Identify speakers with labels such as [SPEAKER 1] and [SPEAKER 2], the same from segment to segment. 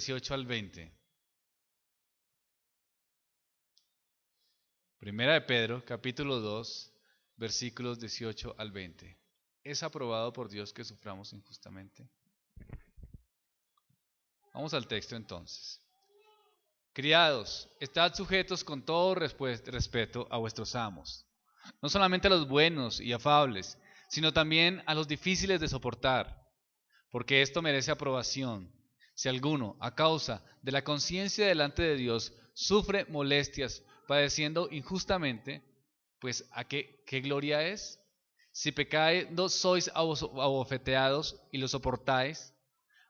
[SPEAKER 1] 18 al 20. Primera de Pedro, capítulo 2, versículos 18 al 20. ¿Es aprobado por Dios que suframos injustamente? Vamos al texto entonces. Criados, estad sujetos con todo respeto a vuestros amos, no solamente a los buenos y afables, sino también a los difíciles de soportar, porque esto merece aprobación. Si alguno, a causa de la conciencia delante de Dios, sufre molestias padeciendo injustamente, pues ¿a qué gloria es? Si pecando sois abofeteados y lo soportáis,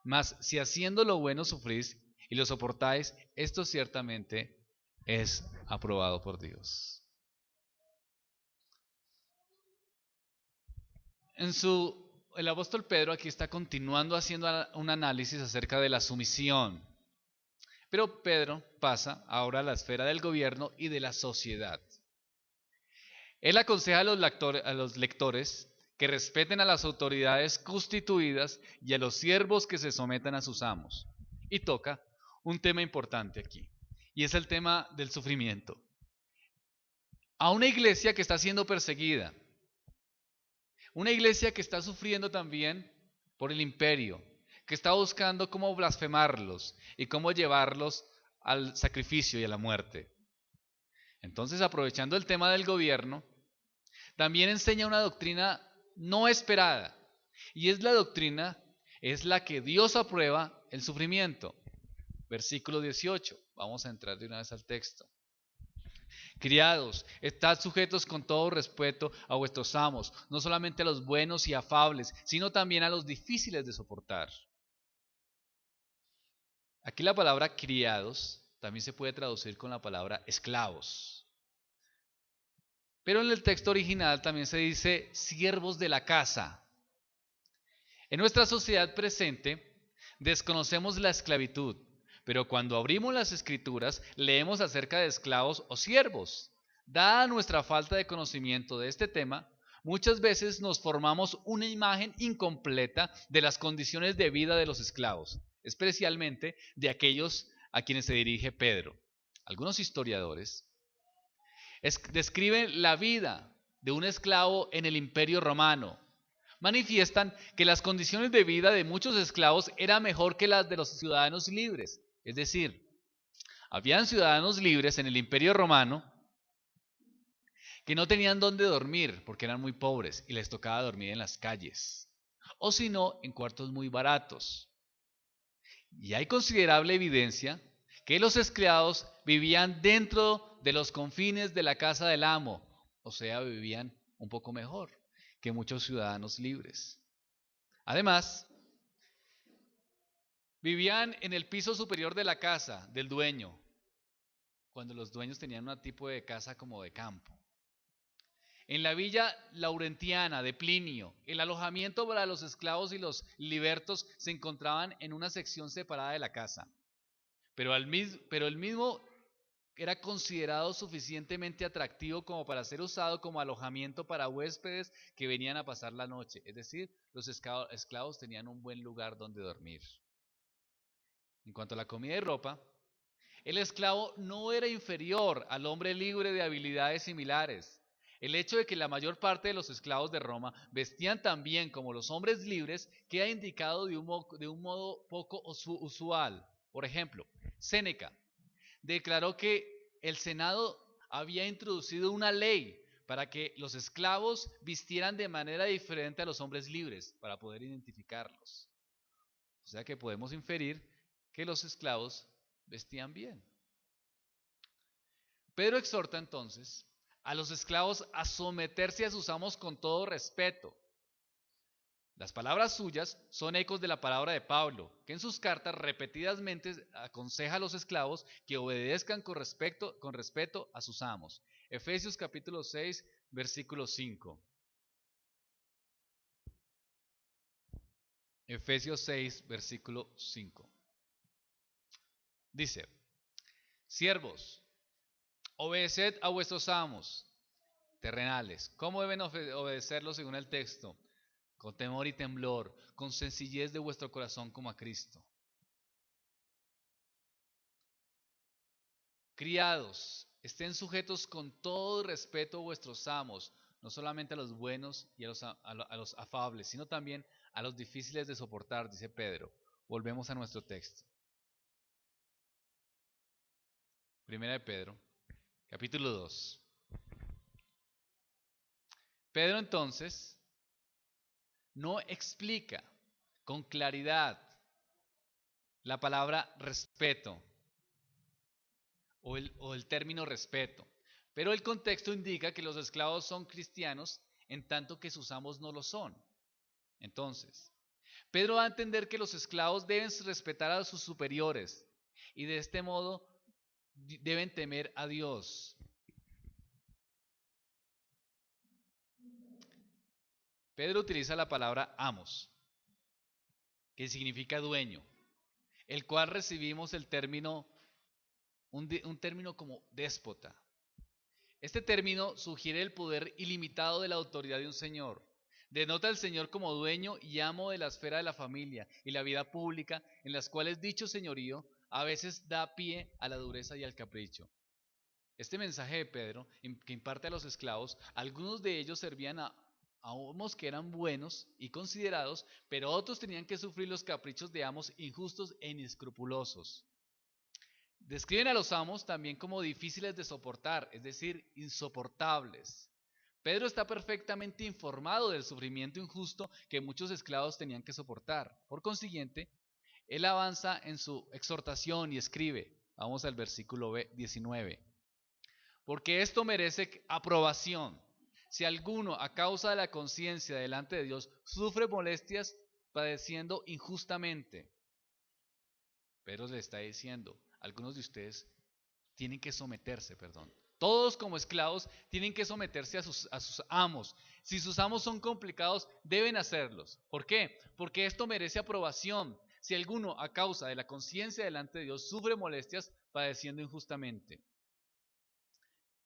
[SPEAKER 1] mas si haciendo lo bueno sufrís y lo soportáis, esto ciertamente es aprobado por Dios. El apóstol Pedro aquí está continuando haciendo un análisis acerca de la sumisión. Pero Pedro pasa ahora a la esfera del gobierno y de la sociedad. Él aconseja a los lectores que respeten a las autoridades constituidas y a los siervos que se sometan a sus amos. Y toca un tema importante aquí, y es el tema del sufrimiento. A una iglesia que está siendo perseguida, una iglesia que está sufriendo también por el imperio, que está buscando cómo blasfemarlos y cómo llevarlos al sacrificio y a la muerte. Entonces, aprovechando el tema del gobierno, también enseña una doctrina no esperada, y es la que Dios aprueba el sufrimiento. Versículo 18, vamos a entrar de una vez al texto. Criados, estad sujetos con todo respeto a vuestros amos, no solamente a los buenos y afables, sino también a los difíciles de soportar. Aquí la palabra criados también se puede traducir con la palabra esclavos. Pero en el texto original también se dice siervos de la casa. En nuestra sociedad presente desconocemos la esclavitud, pero cuando abrimos las escrituras leemos acerca de esclavos o siervos. Dada nuestra falta de conocimiento de este tema, muchas veces nos formamos una imagen incompleta de las condiciones de vida de los esclavos, especialmente de aquellos a quienes se dirige Pedro. Algunos historiadores describen la vida de un esclavo en el Imperio Romano. Manifiestan que las condiciones de vida de muchos esclavos eran mejor que las de los ciudadanos libres. Es decir, habían ciudadanos libres en el Imperio Romano que no tenían dónde dormir porque eran muy pobres y les tocaba dormir en las calles, o si no, en cuartos muy baratos. Y hay considerable evidencia que los esclavos vivían dentro de los confines de la casa del amo, o sea, vivían un poco mejor que muchos ciudadanos libres. Además, vivían en el piso superior de la casa del dueño, cuando los dueños tenían un tipo de casa como de campo. En la villa laurentiana de Plinio, el alojamiento para los esclavos y los libertos se encontraban en una sección separada de la casa, pero el mismo era considerado suficientemente atractivo como para ser usado como alojamiento para huéspedes que venían a pasar la noche. Es decir, los esclavos tenían un buen lugar donde dormir. En cuanto a la comida y ropa, el esclavo no era inferior al hombre libre de habilidades similares. El hecho de que la mayor parte de los esclavos de Roma vestían tan bien como los hombres libres queda indicado de un modo poco usual. Por ejemplo, Séneca declaró que el Senado había introducido una ley para que los esclavos vistieran de manera diferente a los hombres libres para poder identificarlos. O sea que podemos inferir que los esclavos vestían bien. Pedro exhorta entonces a los esclavos a someterse a sus amos con todo respeto. Las palabras suyas son ecos de la palabra de Pablo, que en sus cartas repetidamente aconseja a los esclavos que obedezcan con respeto a sus amos. Efesios capítulo 6, versículo 5. Efesios 6, versículo 5. Dice, siervos, obedeced a vuestros amos terrenales. ¿Cómo deben obedecerlos según el texto? Con temor y temblor, con sencillez de vuestro corazón como a Cristo. Criados, estén sujetos con todo respeto a vuestros amos, no solamente a los buenos y a los afables, sino también a los difíciles de soportar, dice Pedro. Volvemos a nuestro texto. Primera de Pedro, capítulo 2. Pedro entonces no explica con claridad la palabra respeto o el término respeto, pero el contexto indica que los esclavos son cristianos en tanto que sus amos no lo son. Entonces, Pedro va a entender que los esclavos deben respetar a sus superiores y de este modo deben temer a Dios. Pedro utiliza la palabra amos, que significa dueño, el cual recibimos el término, un término como déspota. Este término sugiere el poder ilimitado de la autoridad de un señor. Denota al señor como dueño y amo de la esfera de la familia y la vida pública, en las cuales dicho señorío a veces da pie a la dureza y al capricho. Este mensaje de Pedro, que imparte a los esclavos, algunos de ellos servían a amos que eran buenos y considerados, pero otros tenían que sufrir los caprichos de amos injustos e inescrupulosos. Describen a los amos también como difíciles de soportar, es decir, insoportables. Pedro está perfectamente informado del sufrimiento injusto que muchos esclavos tenían que soportar. Por consiguiente, él avanza en su exhortación y escribe, vamos al versículo 19, porque esto merece aprobación. Si alguno, a causa de la conciencia delante de Dios, sufre molestias padeciendo injustamente, Pedro le está diciendo, algunos de ustedes tienen que someterse, perdón. Todos como esclavos tienen que someterse a sus amos. Si sus amos son complicados, deben hacerlos. ¿Por qué? Porque esto merece aprobación. Si alguno, a causa de la conciencia delante de Dios, sufre molestias padeciendo injustamente.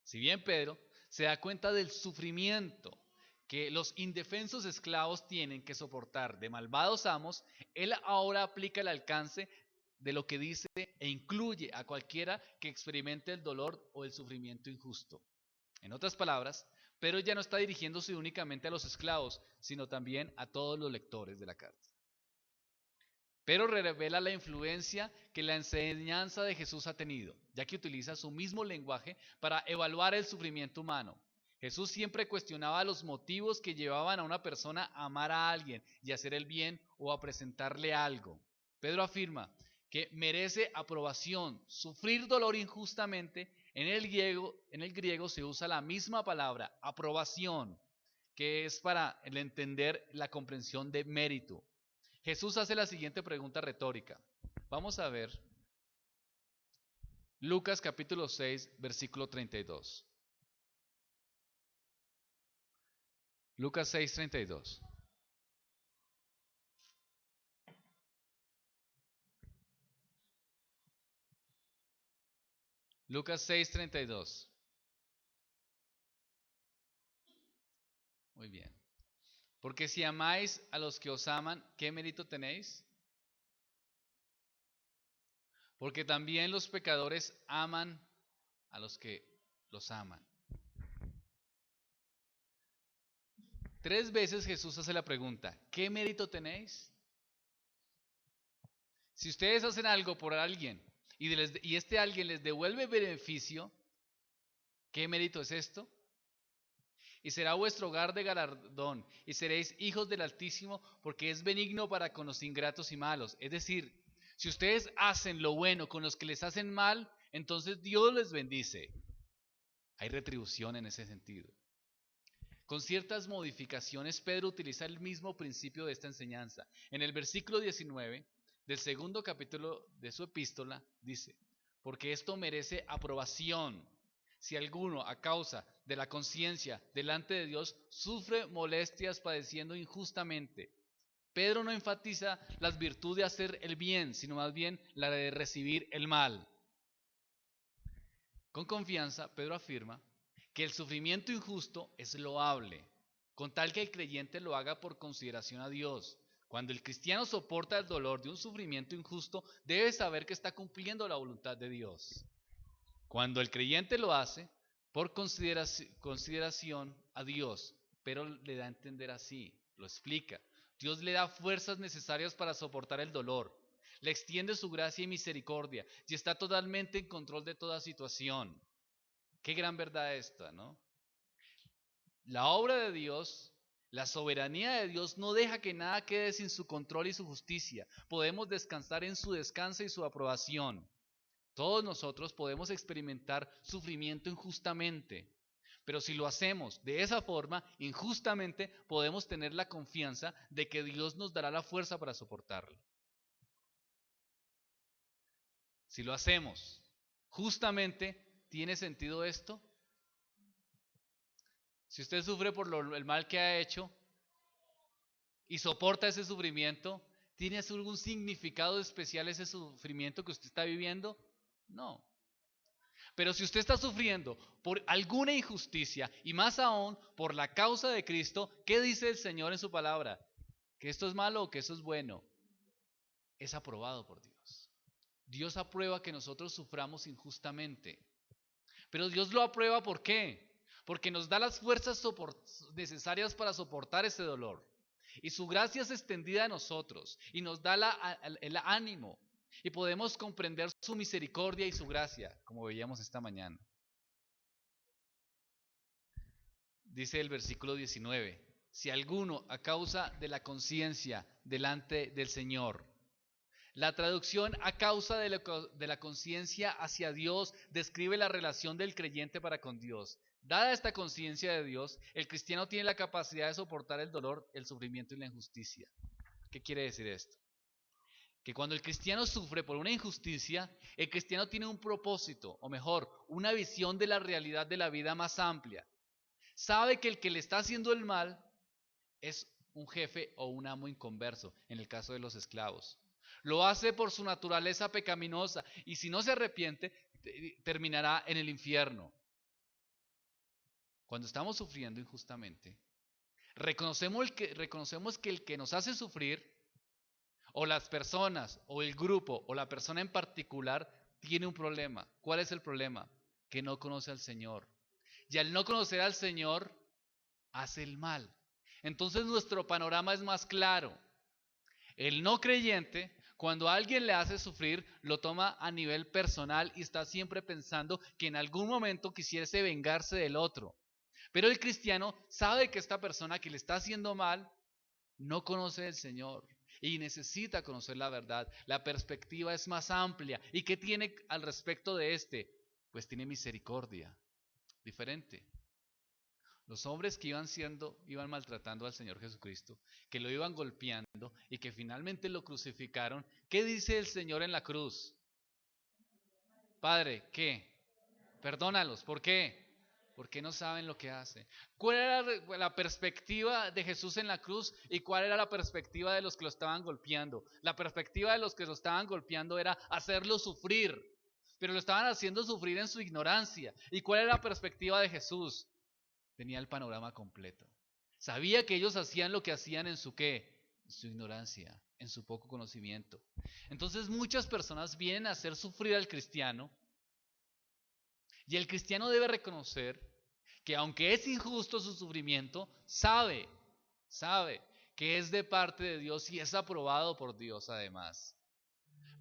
[SPEAKER 1] Si bien Pedro se da cuenta del sufrimiento que los indefensos esclavos tienen que soportar de malvados amos, él ahora aplica el alcance de lo que dice e incluye a cualquiera que experimente el dolor o el sufrimiento injusto. En otras palabras, Pedro ya no está dirigiéndose únicamente a los esclavos, sino también a todos los lectores de la carta. Pero revela la influencia que la enseñanza de Jesús ha tenido, ya que utiliza su mismo lenguaje para evaluar el sufrimiento humano. Jesús siempre cuestionaba los motivos que llevaban a una persona a amar a alguien y a hacer el bien o a presentarle algo. Pedro afirma que merece aprobación, sufrir dolor injustamente. En el griego se usa la misma palabra, aprobación, que es para el entender la comprensión de mérito. Jesús hace la siguiente pregunta retórica. Vamos a ver Lucas capítulo 6, versículo 32. Lucas 6, 32. Lucas 6, 32. Muy bien. Porque si amáis a los que os aman, ¿qué mérito tenéis? Porque también los pecadores aman a los que los aman. 3 veces Jesús hace la pregunta, ¿qué mérito tenéis? Si ustedes hacen algo por alguien y este alguien les devuelve beneficio, ¿qué mérito es esto? Y será vuestro hogar de galardón, y seréis hijos del Altísimo, porque es benigno para con los ingratos y malos. Es decir, si ustedes hacen lo bueno con los que les hacen mal, entonces Dios les bendice. Hay retribución en ese sentido. Con ciertas modificaciones, Pedro utiliza el mismo principio de esta enseñanza. En el versículo 19 del segundo capítulo de su epístola dice, porque esto merece aprobación. Si alguno, a causa de la conciencia delante de Dios, sufre molestias padeciendo injustamente. Pedro no enfatiza las virtudes de hacer el bien, sino más bien la de recibir el mal. Con confianza, Pedro afirma que el sufrimiento injusto es loable, con tal que el creyente lo haga por consideración a Dios. Cuando el cristiano soporta el dolor de un sufrimiento injusto, debe saber que está cumpliendo la voluntad de Dios. Cuando el creyente lo hace por consideración a Dios, pero le da a entender así, lo explica. Dios le da fuerzas necesarias para soportar el dolor, le extiende su gracia y misericordia y está totalmente en control de toda situación. Qué gran verdad esta, ¿no? La obra de Dios, la soberanía de Dios no deja que nada quede sin su control y su justicia. Podemos descansar en su descanso y su aprobación. Todos nosotros podemos experimentar sufrimiento injustamente, pero si lo hacemos de esa forma, injustamente, podemos tener la confianza de que Dios nos dará la fuerza para soportarlo. Si lo hacemos justamente, ¿tiene sentido esto? Si usted sufre por el mal que ha hecho y soporta ese sufrimiento, ¿tiene algún significado especial ese sufrimiento que usted está viviendo? No. Pero si usted está sufriendo por alguna injusticia y más aún por la causa de Cristo, ¿qué dice el Señor en su palabra? ¿Que esto es malo o que esto es bueno? Es aprobado por Dios. Dios aprueba que nosotros suframos injustamente. Pero Dios lo aprueba ¿por qué? Porque nos da las fuerzas necesarias para soportar ese dolor. Y su gracia es extendida a nosotros y nos da el ánimo. Y podemos comprender su misericordia y su gracia, como veíamos esta mañana. Dice el versículo 19, si alguno a causa de la conciencia delante del Señor. La traducción a causa de la conciencia hacia Dios describe la relación del creyente para con Dios. Dada esta conciencia de Dios, el cristiano tiene la capacidad de soportar el dolor, el sufrimiento y la injusticia. ¿Qué quiere decir esto? Que cuando el cristiano sufre por una injusticia, el cristiano tiene un propósito, o mejor, una visión de la realidad de la vida más amplia. Sabe que el que le está haciendo el mal es un jefe o un amo inconverso, en el caso de los esclavos. Lo hace por su naturaleza pecaminosa y si no se arrepiente, terminará en el infierno. Cuando estamos sufriendo injustamente, reconocemos que el que nos hace sufrir, o las personas, o el grupo, o la persona en particular, tiene un problema. ¿Cuál es el problema? Que no conoce al Señor. Y al no conocer al Señor, hace el mal. Entonces nuestro panorama es más claro. El no creyente, cuando alguien le hace sufrir, lo toma a nivel personal y está siempre pensando que en algún momento quisiese vengarse del otro. Pero el cristiano sabe que esta persona que le está haciendo mal no conoce al Señor y necesita conocer la verdad. La perspectiva es más amplia. ¿Y qué tiene al respecto de este? Pues tiene misericordia, diferente. Los hombres que iban maltratando al Señor Jesucristo, que lo iban golpeando y que finalmente lo crucificaron, ¿qué dice el Señor en la cruz? Padre, ¿qué? Perdónalos, ¿por qué? Porque no saben lo que hacen. ¿Cuál era la perspectiva de Jesús en la cruz y cuál era la perspectiva de los que lo estaban golpeando? La perspectiva de los que lo estaban golpeando era hacerlo sufrir, pero lo estaban haciendo sufrir en su ignorancia. ¿Y cuál era la perspectiva de Jesús? Tenía el panorama completo. Sabía que ellos hacían lo que hacían en su qué, en su ignorancia, en su poco conocimiento. Entonces muchas personas vienen a hacer sufrir al cristiano y el cristiano debe reconocer que aunque es injusto su sufrimiento, sabe que es de parte de Dios y es aprobado por Dios además.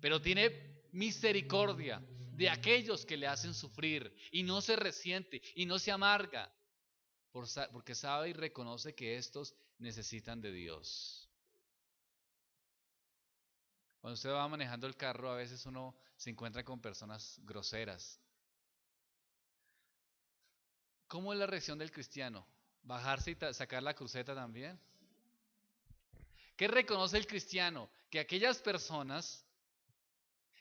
[SPEAKER 1] Pero tiene misericordia de aquellos que le hacen sufrir y no se resiente y no se amarga, porque sabe y reconoce que estos necesitan de Dios. Cuando usted va manejando el carro, a veces uno se encuentra con personas groseras. ¿Cómo es la reacción del cristiano? ¿Bajarse y sacar la cruceta también? ¿Qué reconoce el cristiano? Que aquellas personas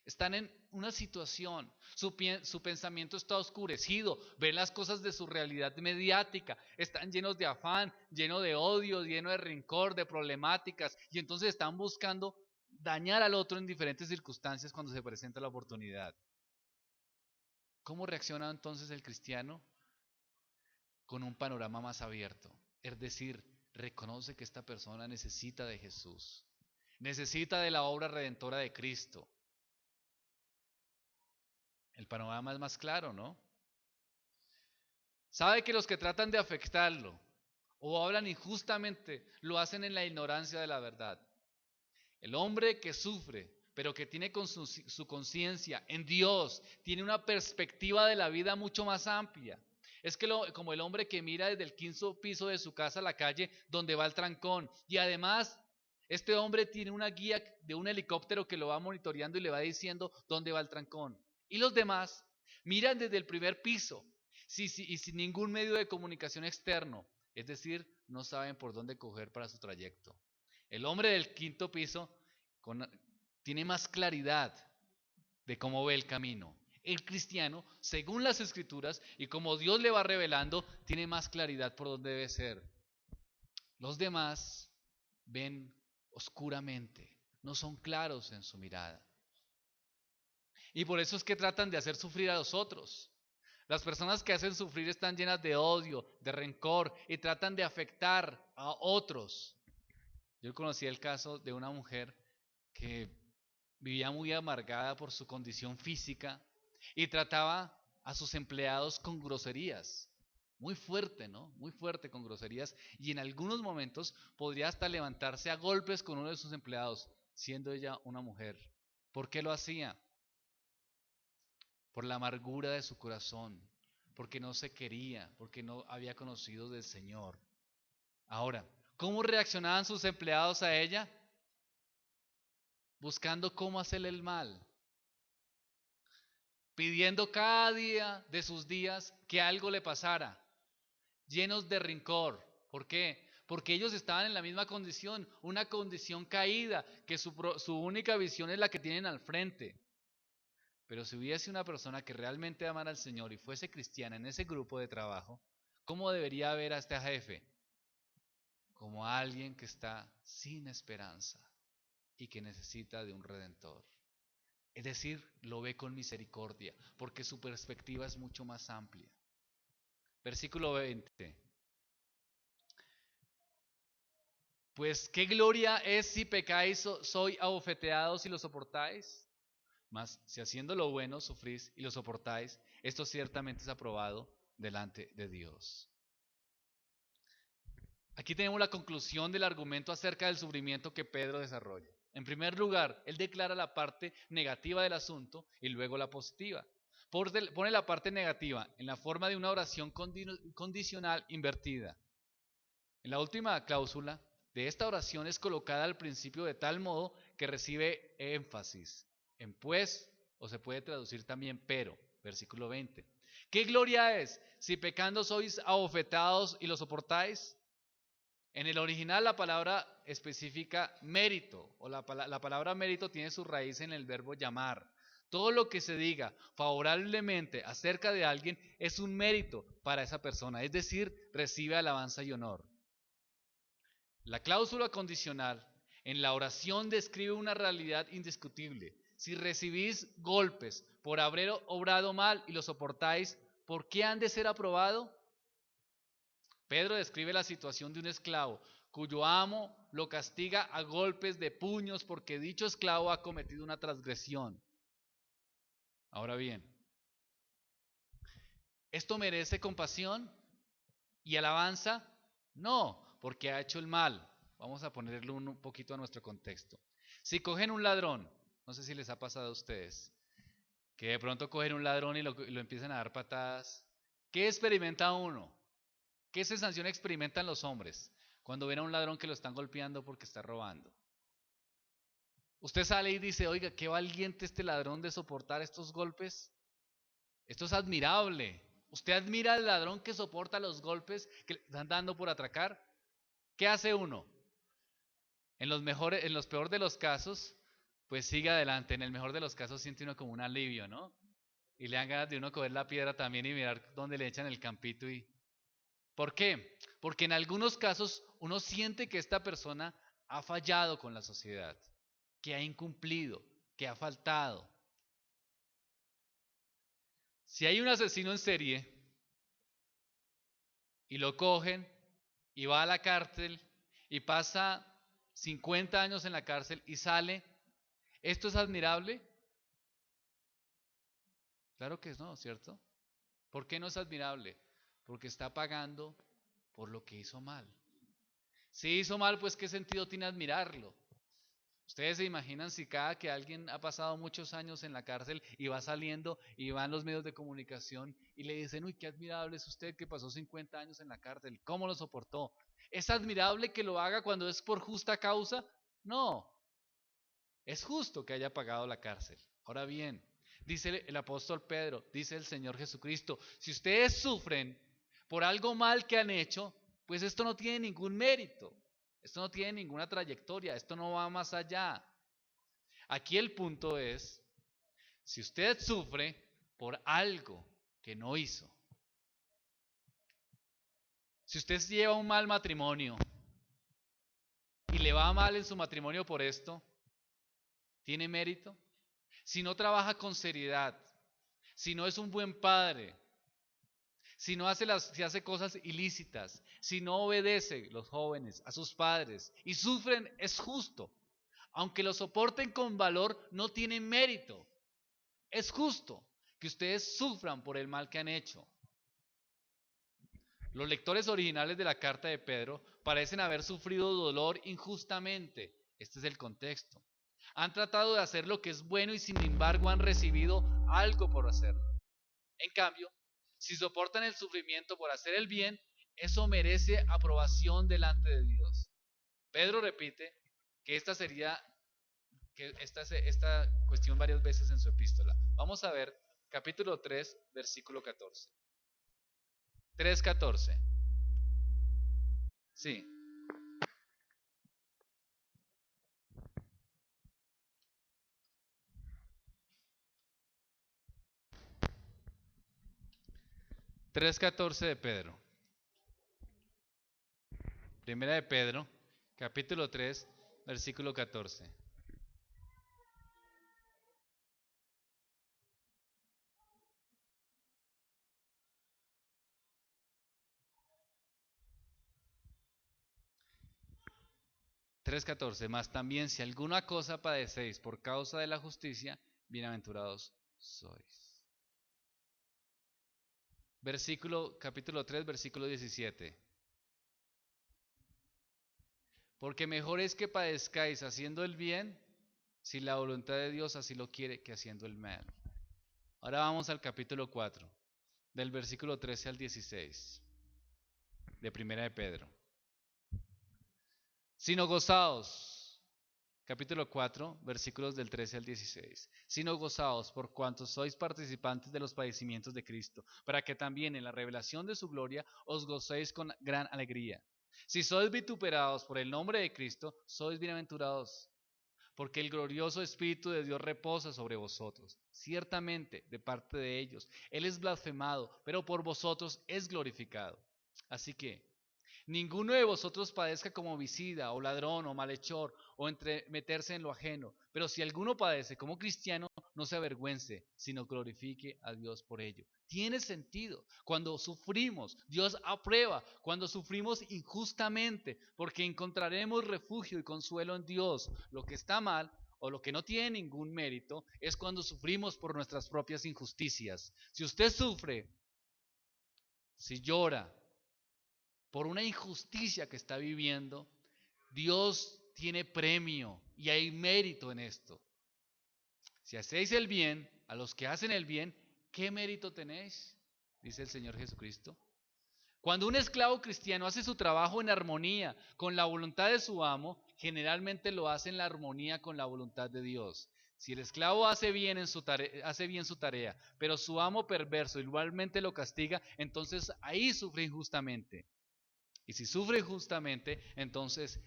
[SPEAKER 1] están en una situación, su pensamiento está oscurecido, ven las cosas de su realidad mediática, están llenos de afán, llenos de odio, llenos de rencor, de problemáticas, y entonces están buscando dañar al otro en diferentes circunstancias cuando se presenta la oportunidad. ¿Cómo reacciona entonces el cristiano? Con un panorama más abierto, es decir, reconoce que esta persona necesita de Jesús, necesita de la obra redentora de Cristo. El panorama es más claro, ¿no? Sabe que los que tratan de afectarlo o hablan injustamente lo hacen en la ignorancia de la verdad. El hombre que sufre, pero que tiene con su conciencia en Dios, tiene una perspectiva de la vida mucho más amplia. Es que como el hombre que mira desde el 15º piso de su casa a la calle donde va el trancón. Y además, este hombre tiene una guía de un helicóptero que lo va monitoreando y le va diciendo dónde va el trancón. Y los demás miran desde el primer piso y sin ningún medio de comunicación externo. Es decir, no saben por dónde coger para su trayecto. El hombre del 5º piso tiene más claridad de cómo ve el camino. El cristiano, según las escrituras y como Dios le va revelando, tiene más claridad por dónde debe ser. Los demás ven oscuramente, no son claros en su mirada. Y por eso es que tratan de hacer sufrir a los otros. Las personas que hacen sufrir están llenas de odio, de rencor y tratan de afectar a otros. Yo conocí el caso de una mujer que vivía muy amargada por su condición física y trataba a sus empleados con groserías. Muy fuerte, ¿no? Muy fuerte con groserías. Y en algunos momentos podría hasta levantarse a golpes con uno de sus empleados, siendo ella una mujer. ¿Por qué lo hacía? Por la amargura de su corazón, porque no se quería, porque no había conocido del Señor. Ahora, ¿cómo reaccionaban sus empleados a ella? Buscando cómo hacerle el mal, pidiendo cada día de sus días que algo le pasara, llenos de rencor. ¿Por qué? Porque ellos estaban en la misma condición, una condición caída, que su única visión es la que tienen al frente. Pero si hubiese una persona que realmente amara al Señor y fuese cristiana en ese grupo de trabajo, ¿cómo debería ver a este jefe? Como alguien que está sin esperanza y que necesita de un redentor. Es decir, lo ve con misericordia, porque su perspectiva es mucho más amplia. Versículo 20. Pues qué gloria es si pecáis, soy abofeteados y lo soportáis. Mas si haciendo lo bueno sufrís y lo soportáis, esto ciertamente es aprobado delante de Dios. Aquí tenemos la conclusión del argumento acerca del sufrimiento que Pedro desarrolla. En primer lugar, él declara la parte negativa del asunto y luego la positiva. Pone la parte negativa en la forma de una oración condicional invertida. En la última cláusula de esta oración es colocada al principio de tal modo que recibe énfasis en pues, o se puede traducir también pero, versículo 20. ¿Qué gloria es si pecando sois abofetados y lo soportáis? En el original la palabra específica mérito, o la palabra mérito tiene su raíz en el verbo llamar. Todo lo que se diga favorablemente acerca de alguien es un mérito para esa persona, es decir, recibe alabanza y honor. La cláusula condicional en la oración describe una realidad indiscutible. Si recibís golpes por haber obrado mal y lo soportáis, ¿por qué han de ser aprobado? Pedro describe la situación de un esclavo cuyo amo lo castiga a golpes de puños porque dicho esclavo ha cometido una transgresión. Ahora bien, ¿esto merece compasión y alabanza? No, porque ha hecho el mal. Vamos a ponerlo un poquito a nuestro contexto. Si cogen un ladrón, no sé si les ha pasado a ustedes, que de pronto cogen un ladrón y lo empiezan a dar patadas, ¿qué experimenta uno? ¿Qué sensación experimentan los hombres cuando ven a un ladrón que lo están golpeando porque está robando? Usted sale y dice, oiga, qué valiente este ladrón de soportar estos golpes. Esto es admirable. ¿Usted admira al ladrón que soporta los golpes que le están dando por atracar? ¿Qué hace uno? En los peores de los casos, pues sigue adelante. En el mejor de los casos siente uno como un alivio, ¿no? Y le dan ganas de uno coger la piedra también y mirar dónde le echan el campito. ¿Por qué? Porque en algunos casos uno siente que esta persona ha fallado con la sociedad, que ha incumplido, que ha faltado. Si hay un asesino en serie y lo cogen y va a la cárcel y pasa 50 años en la cárcel y sale, ¿esto es admirable? Claro que no, ¿cierto? ¿Por qué no es admirable? Porque está pagando por lo que hizo mal. Si hizo mal, pues ¿qué sentido tiene admirarlo? Ustedes se imaginan si cada que alguien ha pasado muchos años en la cárcel y va saliendo y van los medios de comunicación y le dicen, uy, qué admirable es usted que pasó 50 años en la cárcel, ¿cómo lo soportó? ¿Es admirable que lo haga cuando es por justa causa? No, es justo que haya pagado la cárcel. Ahora bien, dice el apóstol Pedro, dice el Señor Jesucristo, si ustedes sufren por algo mal que han hecho, pues esto no tiene ningún mérito, esto no tiene ninguna trayectoria, esto no va más allá. Aquí el punto es, si usted sufre por algo que no hizo, si usted lleva un mal matrimonio y le va mal en su matrimonio por esto, ¿tiene mérito? Si no trabaja con seriedad, si no es un buen padre, si hace cosas ilícitas, si no obedece los jóvenes a sus padres y sufren, es justo. Aunque lo soporten con valor, no tienen mérito. Es justo que ustedes sufran por el mal que han hecho. Los lectores originales de la carta de Pedro parecen haber sufrido dolor injustamente. Este es el contexto. Han tratado de hacer lo que es bueno y sin embargo han recibido algo por hacerlo. En cambio, si soportan el sufrimiento por hacer el bien, eso merece aprobación delante de Dios. Pedro repite que esta cuestión varias veces en su epístola. Vamos a ver capítulo 3, versículo 14. 3:14. Sí. 3:14 de Pedro. Primera de Pedro, capítulo 3, versículo 14. Tres catorce. Más también si alguna cosa padecéis por causa de la justicia, bienaventurados sois. Capítulo 3, versículo 17. Porque mejor es que padezcáis haciendo el bien, si la voluntad de Dios así lo quiere, que haciendo el mal. Ahora vamos al capítulo 4, del versículo 13 al 16, de Primera de Pedro. Sino gozaos, capítulo 4, versículos del 13 al 16. Sino gozaos por cuanto sois participantes de los padecimientos de Cristo, para que también en la revelación de su gloria os gocéis con gran alegría. Si sois vituperados por el nombre de Cristo, sois bienaventurados, porque el glorioso Espíritu de Dios reposa sobre vosotros. Ciertamente, de parte de ellos, Él es blasfemado, pero por vosotros es glorificado. Así que, ninguno de vosotros padezca como homicida, o ladrón, o malhechor, o entremeterse en lo ajeno. Pero si alguno padece como cristiano, no se avergüence, sino glorifique a Dios por ello. Tiene sentido. Cuando sufrimos, Dios aprueba. Cuando sufrimos injustamente, porque encontraremos refugio y consuelo en Dios. Lo que está mal o lo que no tiene ningún mérito es cuando sufrimos por nuestras propias injusticias. Si usted sufre, si llora, por una injusticia que está viviendo, Dios tiene premio y hay mérito en esto. Si hacéis el bien a los que hacen el bien, ¿qué mérito tenéis? Dice el Señor Jesucristo. Cuando un esclavo cristiano hace su trabajo en armonía con la voluntad de su amo, generalmente lo hace en la armonía con la voluntad de Dios. Si el esclavo hace bien su tarea, pero su amo perverso igualmente lo castiga, entonces ahí sufre injustamente. Y si sufre injustamente, entonces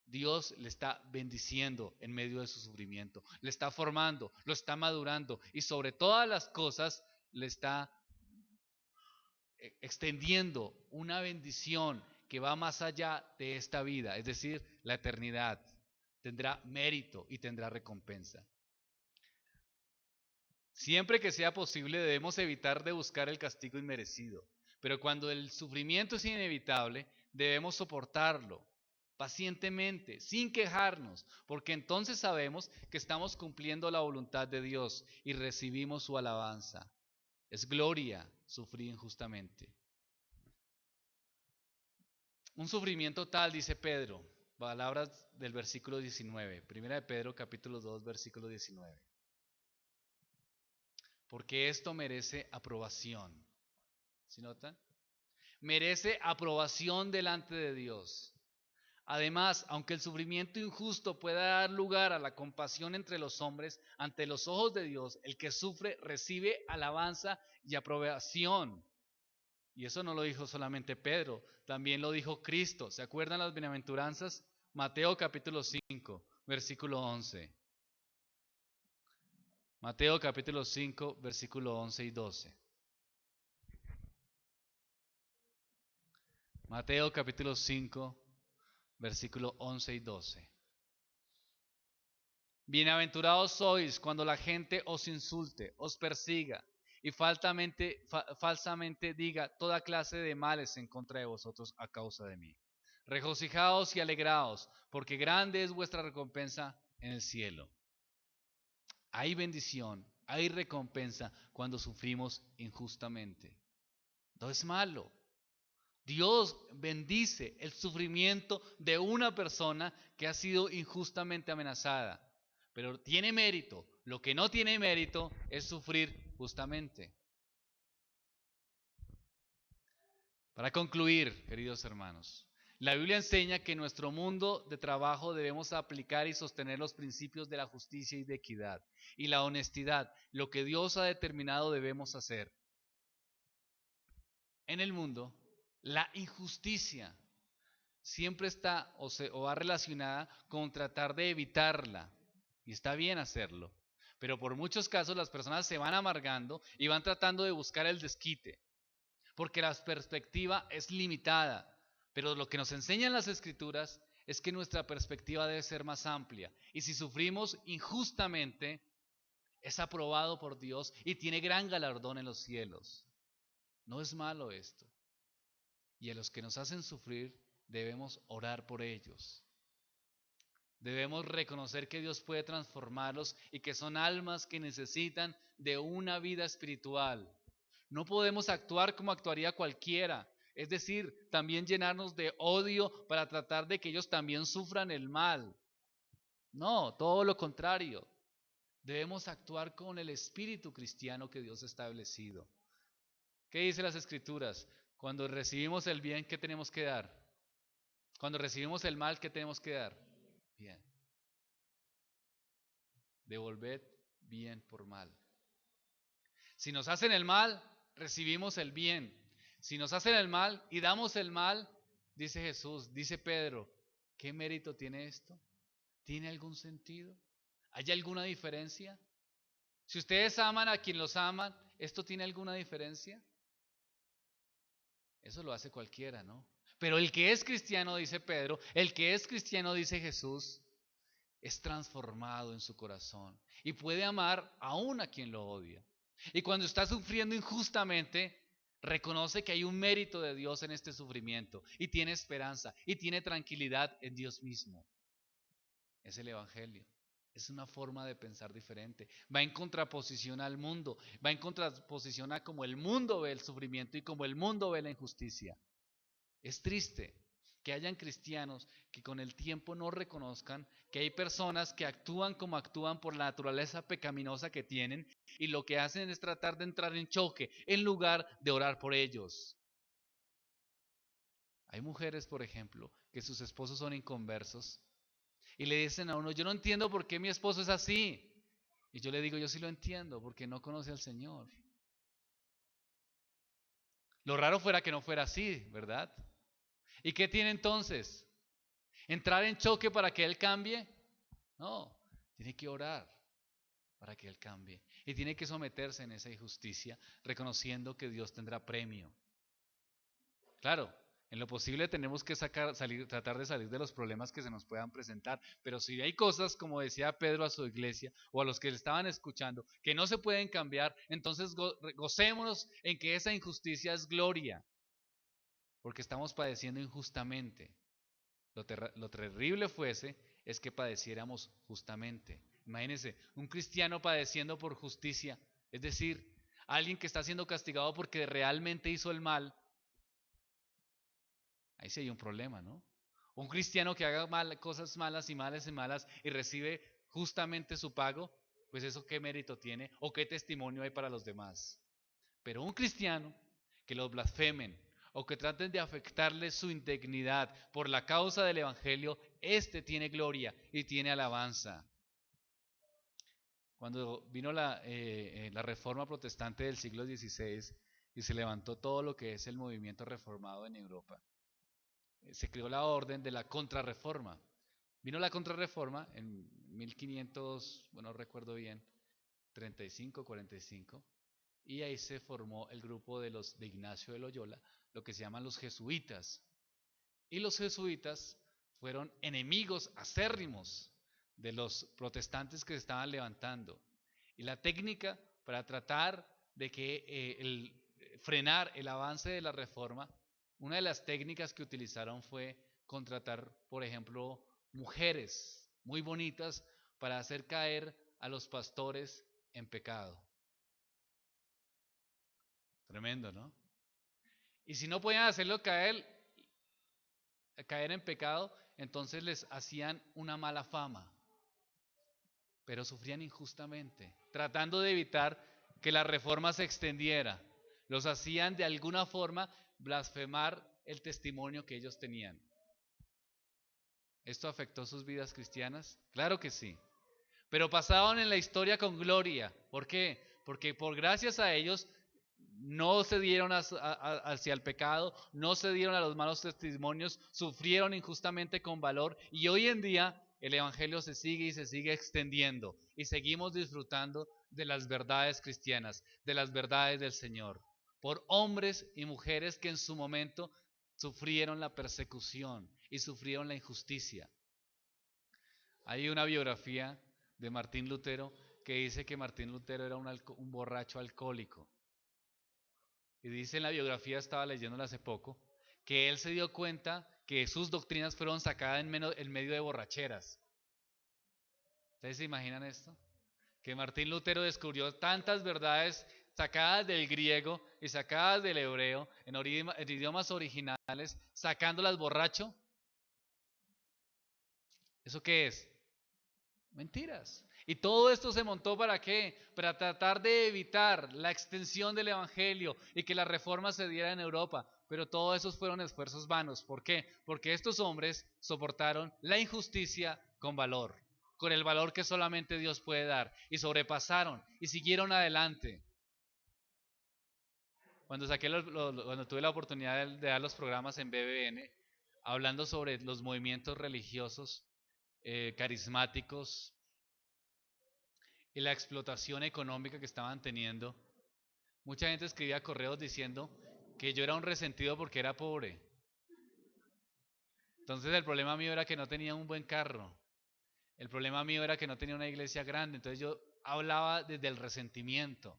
[SPEAKER 1] Dios le está bendiciendo en medio de su sufrimiento, le está formando, lo está madurando y sobre todas las cosas le está extendiendo una bendición que va más allá de esta vida, es decir, la eternidad. Tendrá mérito y tendrá recompensa. Siempre que sea posible debemos evitar de buscar el castigo inmerecido, pero cuando el sufrimiento es inevitable, debemos soportarlo. pacientemente, sin quejarnos, porque entonces sabemos que estamos cumpliendo la voluntad de Dios y recibimos su alabanza. Es gloria sufrir injustamente. Un sufrimiento tal, dice Pedro, palabras del versículo 19, primera de Pedro capítulo 2, versículo 19. Porque esto merece aprobación. ¿Sí notan? Merece aprobación delante de Dios. Además, aunque el sufrimiento injusto pueda dar lugar a la compasión entre los hombres, ante los ojos de Dios, el que sufre recibe alabanza y aprobación. Y eso no lo dijo solamente Pedro, también lo dijo Cristo. ¿Se acuerdan las bienaventuranzas? Mateo capítulo 5, versículo 11. Mateo capítulo 5, versículo 11 y 12. Mateo capítulo 5, versículo 11 y 12. Bienaventurados sois cuando la gente os insulte, os persiga y falsamente diga toda clase de males en contra de vosotros a causa de mí. Regocijaos y alegraos, porque grande es vuestra recompensa en el cielo. Hay bendición, hay recompensa cuando sufrimos injustamente. No es malo. Dios bendice el sufrimiento de una persona que ha sido injustamente amenazada, pero tiene mérito. Lo que no tiene mérito es sufrir justamente. Para concluir, queridos hermanos, la Biblia enseña que en nuestro mundo de trabajo debemos aplicar y sostener los principios de la justicia y de equidad y la honestidad, lo que Dios ha determinado debemos hacer. En el mundo, la injusticia siempre está o va relacionada con tratar de evitarla. Y está bien hacerlo. Pero por muchos casos las personas se van amargando y van tratando de buscar el desquite. Porque la perspectiva es limitada. Pero lo que nos enseñan las escrituras es que nuestra perspectiva debe ser más amplia. Y si sufrimos injustamente, es aprobado por Dios y tiene gran galardón en los cielos. No es malo esto. Y a los que nos hacen sufrir debemos orar por ellos. Debemos reconocer que Dios puede transformarlos y que son almas que necesitan de una vida espiritual. No podemos actuar como actuaría cualquiera, es decir, también llenarnos de odio para tratar de que ellos también sufran el mal. No, todo lo contrario. Debemos actuar con el espíritu cristiano que Dios ha establecido. ¿Qué dice las Escrituras? Cuando recibimos el bien, ¿qué tenemos que dar? Cuando recibimos el mal, ¿qué tenemos que dar? Bien. Devolved bien por mal. Si nos hacen el mal, recibimos el bien. Si nos hacen el mal y damos el mal, dice Jesús, dice Pedro, ¿qué mérito tiene esto? ¿Tiene algún sentido? ¿Hay alguna diferencia? Si ustedes aman a quien los aman, ¿esto tiene alguna diferencia? Eso lo hace cualquiera, ¿no? Pero el que es cristiano, dice Pedro, el que es cristiano, dice Jesús, es transformado en su corazón y puede amar aún a quien lo odia. Y cuando está sufriendo injustamente, reconoce que hay un mérito de Dios en este sufrimiento y tiene esperanza y tiene tranquilidad en Dios mismo. Es el Evangelio. Es una forma de pensar diferente. Va en contraposición al mundo. Va en contraposición a cómo el mundo ve el sufrimiento y cómo el mundo ve la injusticia. Es triste que hayan cristianos que con el tiempo no reconozcan que hay personas que actúan como actúan por la naturaleza pecaminosa que tienen y lo que hacen es tratar de entrar en choque en lugar de orar por ellos. Hay mujeres, por ejemplo, que sus esposos son inconversos y le dicen a uno, yo no entiendo por qué mi esposo es así. Y yo le digo, yo sí lo entiendo, porque no conoce al Señor. Lo raro fuera que no fuera así, ¿verdad? ¿Y qué tiene entonces? ¿Entrar en choque para que Él cambie? No, tiene que orar para que Él cambie. Y tiene que someterse en esa injusticia, reconociendo que Dios tendrá premio. Claro, en lo posible tenemos que tratar de salir de los problemas que se nos puedan presentar. Pero si hay cosas, como decía Pedro a su iglesia o a los que le estaban escuchando, que no se pueden cambiar, entonces gocémonos en que esa injusticia es gloria, porque estamos padeciendo injustamente. Lo terrible fuese es que padeciéramos justamente. Imagínense, un cristiano padeciendo por justicia, es decir, alguien que está siendo castigado porque realmente hizo el mal. Ahí sí hay un problema, ¿no? Un cristiano que haga cosas malas y malas y malas y recibe justamente su pago, pues eso qué mérito tiene o qué testimonio hay para los demás. Pero un cristiano que los blasfemen o que traten de afectarle su integridad por la causa del evangelio, este tiene gloria y tiene alabanza. Cuando vino la reforma protestante del siglo XVI y se levantó todo lo que es el movimiento reformado en Europa, se creó la orden de la contrarreforma. Vino la contrarreforma en 1500, bueno, no recuerdo bien, 35, 45, y ahí se formó el grupo de Ignacio de Loyola, lo que se llaman los jesuitas. Y los jesuitas fueron enemigos acérrimos de los protestantes que se estaban levantando. Y la técnica para tratar de que frenar el avance de la reforma, una de las técnicas que utilizaron fue contratar, por ejemplo, mujeres muy bonitas para hacer caer a los pastores en pecado. Tremendo, ¿no? Y si no podían hacerlo caer en pecado, entonces les hacían una mala fama, pero sufrían injustamente, tratando de evitar que la reforma se extendiera. Los hacían de alguna forma blasfemar el testimonio que ellos tenían. ¿Esto afectó sus vidas cristianas? Claro que sí. Pero pasaban en la historia con gloria. ¿Por qué? Porque por gracias a ellos no se dieron hacia el pecado, no se dieron a los malos testimonios, sufrieron injustamente con valor y hoy en día el Evangelio se sigue y se sigue extendiendo y seguimos disfrutando de las verdades cristianas, de las verdades del Señor, por hombres y mujeres que en su momento sufrieron la persecución y sufrieron la injusticia. Hay una biografía de Martín Lutero que dice que Martín Lutero era un borracho alcohólico. Y dice en la biografía, estaba leyéndola hace poco, que él se dio cuenta que sus doctrinas fueron sacadas en medio de borracheras. ¿Ustedes se imaginan esto? Que Martín Lutero descubrió tantas verdades sacadas del griego y sacadas del hebreo en idiomas originales, sacándolas borracho. ¿Eso qué es? Mentiras. Y todo esto se montó ¿para qué? Para tratar de evitar la extensión del Evangelio y que la reforma se diera en Europa. Pero todos esos fueron esfuerzos vanos. ¿Por qué? Porque estos hombres soportaron la injusticia con valor, con el valor que solamente Dios puede dar. Y sobrepasaron y siguieron adelante. Cuando tuve la oportunidad de dar los programas en BBN, hablando sobre los movimientos religiosos carismáticos, y la explotación económica que estaban teniendo, mucha gente escribía correos diciendo que yo era un resentido porque era pobre. Entonces el problema mío era que no tenía un buen carro. El problema mío era que no tenía una iglesia grande. Entonces yo hablaba desde el resentimiento,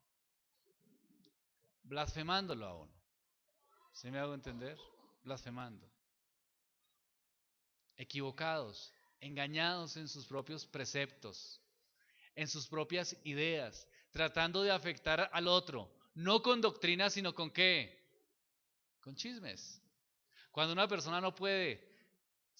[SPEAKER 1] blasfemándolo a uno. ¿Sí me hago entender? Blasfemando. Equivocados, engañados en sus propios preceptos, en sus propias ideas, tratando de afectar al otro, no con doctrina, sino con ¿qué? Con chismes. Cuando una persona no puede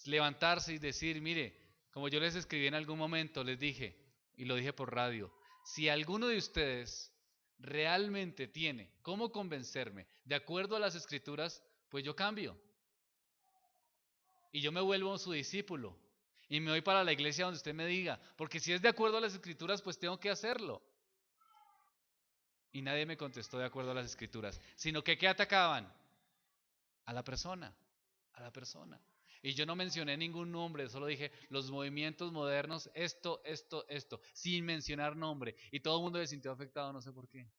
[SPEAKER 1] levantarse y decir, mire, como yo les escribí en algún momento, les dije, y lo dije por radio, si alguno de ustedes realmente tiene cómo convencerme de acuerdo a las escrituras, pues yo cambio. Y yo me vuelvo su discípulo. Y me voy para la iglesia donde usted me diga. Porque si es de acuerdo a las escrituras, pues tengo que hacerlo. Y nadie me contestó de acuerdo a las escrituras. Sino que ¿qué atacaban? A la persona. A la persona. Y yo no mencioné ningún nombre, solo dije los movimientos modernos, esto, sin mencionar nombre. Y todo el mundo se sintió afectado, no sé por qué.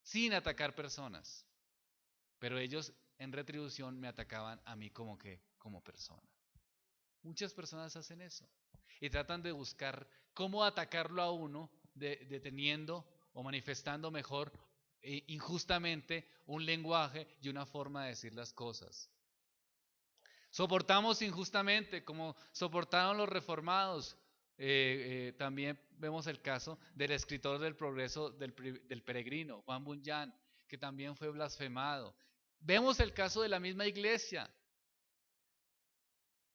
[SPEAKER 1] Sin atacar personas. Pero ellos en retribución me atacaban a mí como persona. Muchas personas hacen eso y tratan de buscar cómo atacarlo a uno deteniendo o manifestando mejor injustamente un lenguaje y una forma de decir las cosas. Soportamos injustamente, como soportaron los reformados. También vemos el caso del escritor del Progreso del Peregrino, Juan Bunyan, que también fue blasfemado. Vemos el caso de la misma iglesia,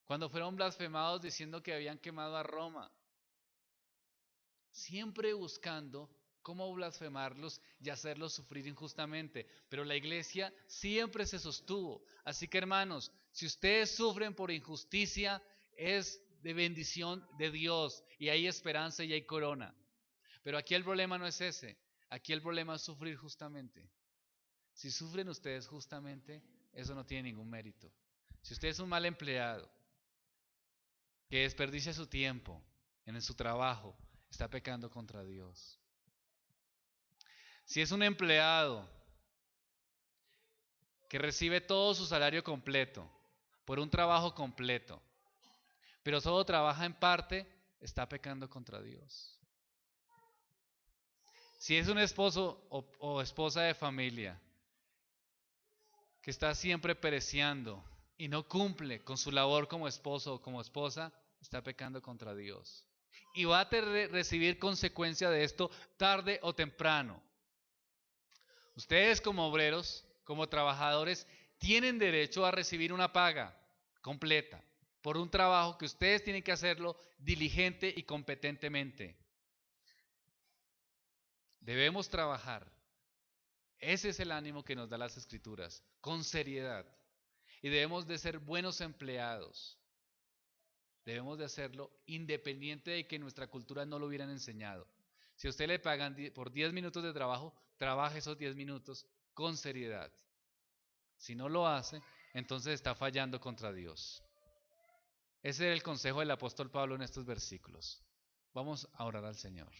[SPEAKER 1] cuando fueron blasfemados diciendo que habían quemado a Roma, siempre buscando cómo blasfemarlos y hacerlos sufrir injustamente. Pero la iglesia siempre se sostuvo. Así que hermanos, si ustedes sufren por injusticia, es de bendición de Dios y hay esperanza y hay corona. Pero aquí el problema no es ese. Aquí el problema es sufrir justamente. Si sufren ustedes justamente, eso no tiene ningún mérito. Si usted es un mal empleado, que desperdicia su tiempo en su trabajo, está pecando contra Dios. Si es un empleado que recibe todo su salario completo por un trabajo completo, pero solo trabaja en parte, está pecando contra Dios. Si es un esposo o esposa de familia que está siempre pereciendo y no cumple con su labor como esposo o como esposa, está pecando contra Dios. Y va a recibir consecuencia de esto tarde o temprano. Ustedes como obreros, como trabajadores, tienen derecho a recibir una paga completa por un trabajo que ustedes tienen que hacerlo diligente y competentemente. Debemos trabajar. Ese es el ánimo que nos da las Escrituras, con seriedad. Y debemos de ser buenos empleados. Debemos de hacerlo independiente de que nuestra cultura no lo hubieran enseñado. Si a usted le pagan por 10 minutos de trabajo, trabaje esos 10 minutos con seriedad. Si no lo hace, entonces está fallando contra Dios. Ese era el consejo del apóstol Pablo en estos versículos. Vamos a orar al Señor.